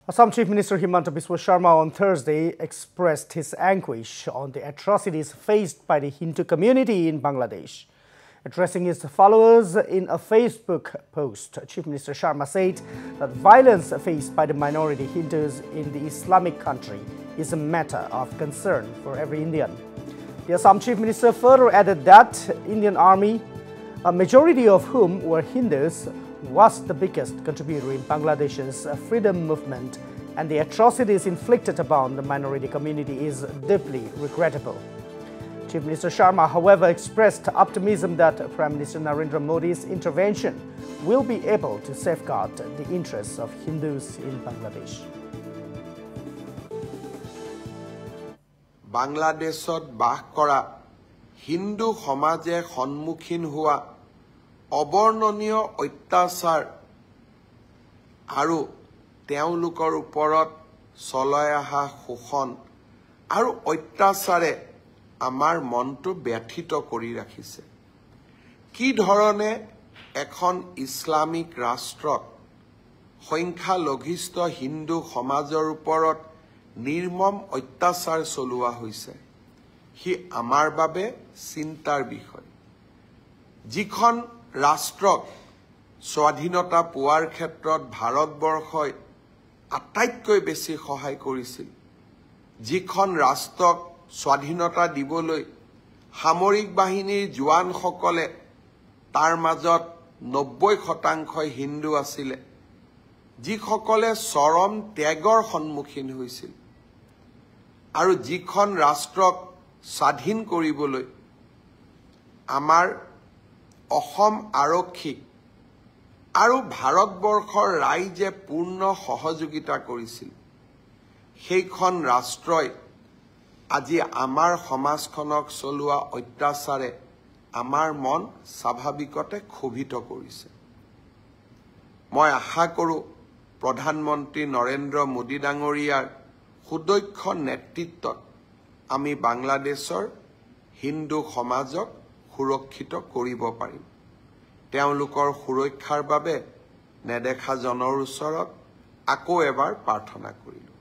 Assam Chief Minister Himanta Biswa Sharma on Thursday expressed his anguish on the atrocities faced by the Hindu community in Bangladesh. Addressing his followers in a Facebook post, Chief Minister Sharma said that violence faced by the minority Hindus in the Islamic country is a matter of concern for every Indian. The Assam Chief Minister further added that Indian Army, a majority of whom were Hindus, was the biggest contributor in Bangladesh's freedom movement, and the atrocities inflicted upon the minority community is deeply regrettable. Chief Minister Sharma, however, expressed optimism that Prime Minister Narendra Modi's intervention will be able to safeguard the interests of Hindus in Bangladesh. Bangladeshot বাস কৰা হিন্দু সমাজে সন্মুখীন হোৱা অবৰ্ণনীয় অত্যাচাৰ আৰু তেওঁলোকৰ ওপৰত চলাই অহা শোষণ আৰু অত্যাচাৰে আমাৰ মনটো ব্যথিত কৰি ৰাখিছে। কি ধৰণে এখন ইছলামিক ৰাষ্ট্ৰত সংখ্যালঘিষ্ঠ হিন্দু সমাজৰ ওপৰত নিৰ্মম অত্যাচাৰ চলোৱা হৈছে হি আমাৰ বাবে চিন্তাৰ বিষয়। যিখন ৰাষ্ট্ৰক স্বাধীনতা পোৱাৰ ক্ষেত্ৰত ভাৰতবৰ্ষই আটাইতকৈ বেছি সহায় কৰিছিল, যিখন ৰাষ্ট্ৰক স্বাধীনতা দিবলৈ সামৰিক বাহিনীৰ জোৱানসকলে তাৰ মাজত 90% হিন্দু আছিলে, যিসকলে চৰম ত্যাগৰ সন্মুখীন হৈছিল, আৰু যিখন ৰাষ্ট্ৰক স্বাধীন কৰিবলৈ আমাৰ অসম আৰক্ষীক আৰু ভাৰতবৰ্ষৰ ৰাইজে পূৰ্ণ সহযোগিতা কৰিছিল, সেইখন ৰাষ্ট্ৰই আজি আমাৰ সমাজখনক চলোৱা অত্যাচাৰে আমাৰ মন স্বাভাৱিকতে ক্ষোভিত কৰিছে। মই আশা কৰোঁ প্ৰধানমন্ত্ৰী নৰেন্দ্ৰ মোদী ডাঙৰীয়াৰ সুদক্ষ নেতৃত্বত আমি বাংলাদেশৰ হিন্দু সমাজক সুৰক্ষিত কৰিব পাৰিম। তেওঁলোকৰ সুৰক্ষাৰ বাবে নেদেখা জনৰ ওচৰত আকৌ এবাৰ প্ৰাৰ্থনা কৰিলোঁ।